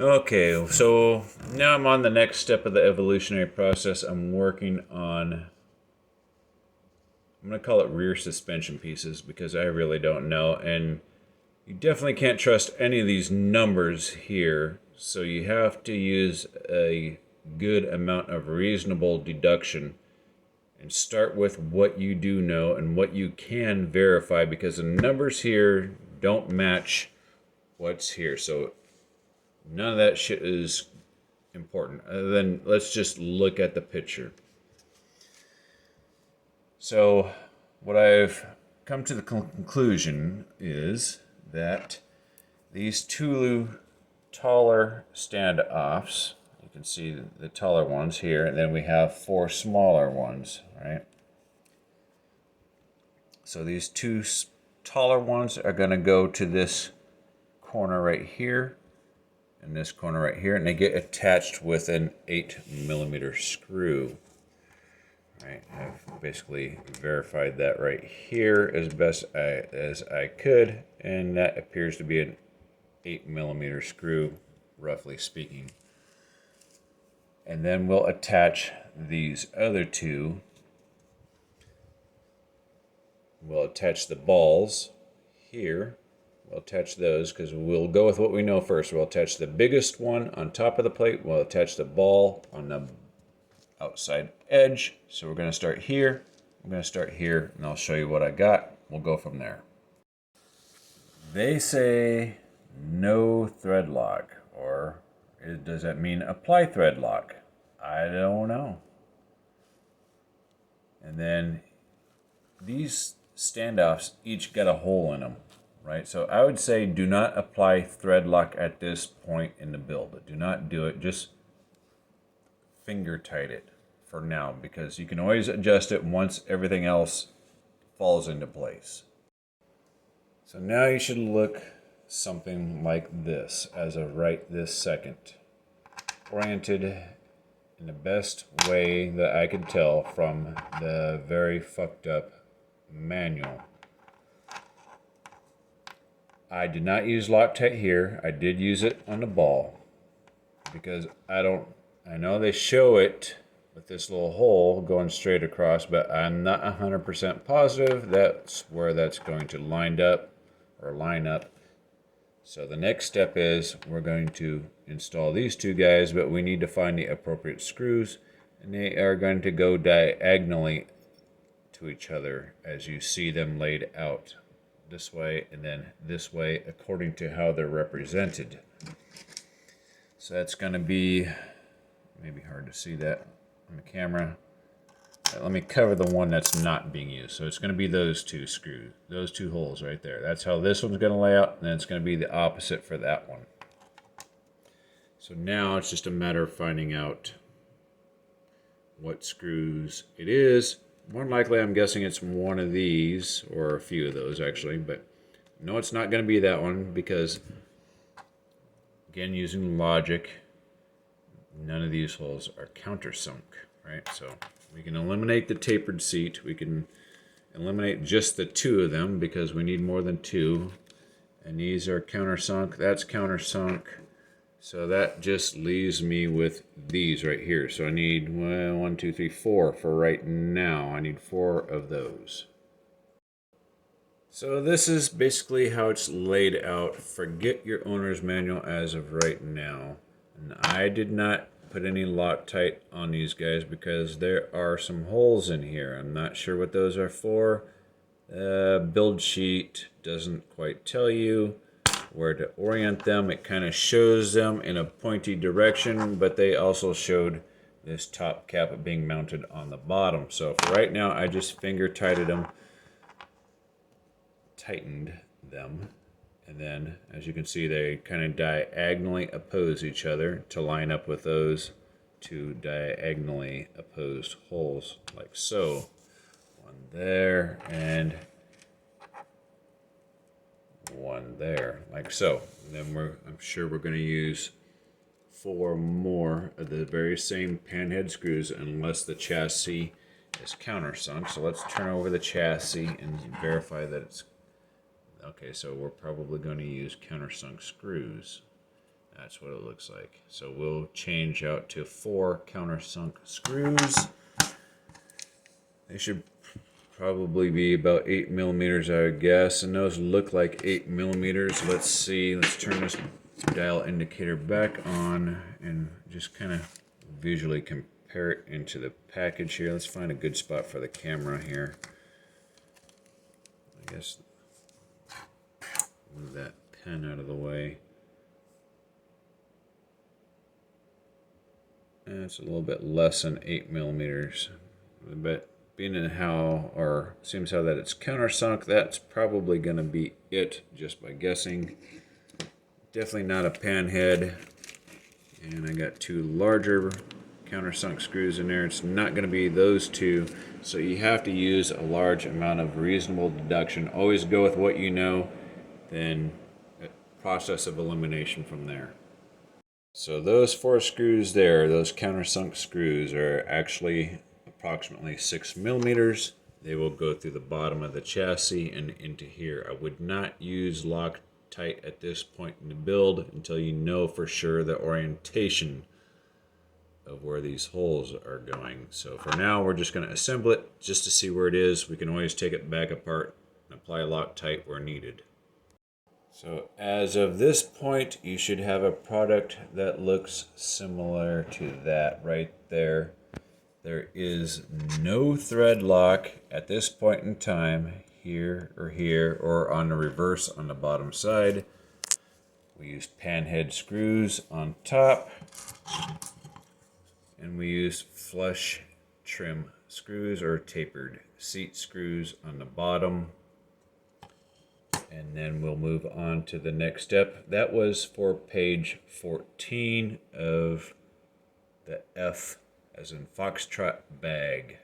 Okay, so now I'm on the next step of the evolutionary process. I'm working on, I'm going to call it rear suspension pieces because I really don't know. And you definitely can't trust any of these numbers here. So you have to use a good amount of reasonable deduction and start with what you do know and what you can verify because the numbers here don't match what's here. So none of that shit is important. Then let's just look at the picture. So, what I've come to the conclusion is that these two taller standoffs, you can see the taller ones here, and then we have four smaller ones, right? So these two taller ones are going to go to this corner right here and this corner right here, and they get attached with an 8mm screw. Right, I've basically verified that right here as best as I could, and that appears to be an 8mm screw, roughly speaking. And then we'll attach these other two. We'll attach the balls here. We'll attach those because we'll go with what we know first. We'll attach the biggest one on top of the plate. We'll attach the ball on the outside edge. So we're going to start here. I'm going to start here, and I'll show you what I got. We'll go from there. They say no thread lock, or does that mean apply thread lock? I don't know. And then these standoffs each got a hole in them, right? So I would say do not apply thread lock at this point in the build. Do not do it. Just finger tight it for now because you can always adjust it once everything else falls into place. So now you should look something like this as of right this second. Oriented in the best way that I could tell from the very fucked up manual. I did not use Loctite here. I did use it on the ball because I know they show it with this little hole going straight across, but I'm not 100% positive that's where that's going to line up. So the next step is we're going to install these two guys, but we need to find the appropriate screws, and they are going to go diagonally to each other as you see them laid out this way and then this way according to how they're represented. So that's going to be maybe hard to see that on the camera. Let me cover the one that's not being used. So it's going to be those two screws, those two holes right there. That's how this one's going to lay out, and then it's going to be the opposite for that one. So now it's just a matter of finding out what screws it is. More than likely, I'm guessing it's one of these, or a few of those actually, but no, it's not going to be that one because, again, using logic, none of these holes are countersunk, right? So we can eliminate the tapered seat. We can eliminate just the two of them because we need more than two. And these are countersunk. That's countersunk. So that just leaves me with these right here. So I need 1, 2, 3, 4 for right now. I need 4 of those. So this is basically how it's laid out. Forget your owner's manual as of right now. And I did not put any Loctite on these guys because there are some holes in here. I'm not sure what those are for. Build sheet doesn't quite tell you where to orient them. It kind of shows them in a pointy direction, but they also showed this top cap being mounted on the bottom. So for right now, I just finger tightened them. And then, as you can see, they kind of diagonally oppose each other to line up with those two diagonally opposed holes, like so. One there, and one there, like so. And then I'm sure we're going to use 4 more of the very same panhead screws unless the chassis is countersunk. So let's turn over the chassis and verify that it's okay. So we're probably going to use countersunk screws. That's what it looks like. So we'll change out to 4 countersunk screws. They should probably be about 8 millimeters, I would guess, and those look like 8 millimeters. Let's see. Let's turn this dial indicator back on and just kind of visually compare it into the package here. Let's find a good spot for the camera here. I guess move that pen out of the way. And it's a little bit less than 8 millimeters, but being in how, or seems how that it's countersunk, that's probably going to be it, just by guessing. Definitely not a pan head. And I got 2 larger countersunk screws in there. It's not going to be those 2, so you have to use a large amount of reasonable deduction. Always go with what you know, then process of elimination from there. So those 4 screws there, those countersunk screws, are actually approximately 6 millimeters. They will go through the bottom of the chassis and into here. I would not use Loctite at this point in the build until you know for sure the orientation of where these holes are going. So for now, we're just going to assemble it just to see where it is. We can always take it back apart and apply Loctite where needed. So as of this point, you should have a product that looks similar to that right there. There is no thread lock at this point in time, here, or on the reverse on the bottom side. We used panhead screws on top, and we used flush trim screws or tapered seat screws on the bottom. And then we'll move on to the next step. That was for page 14 of the F as in Foxtrot bag.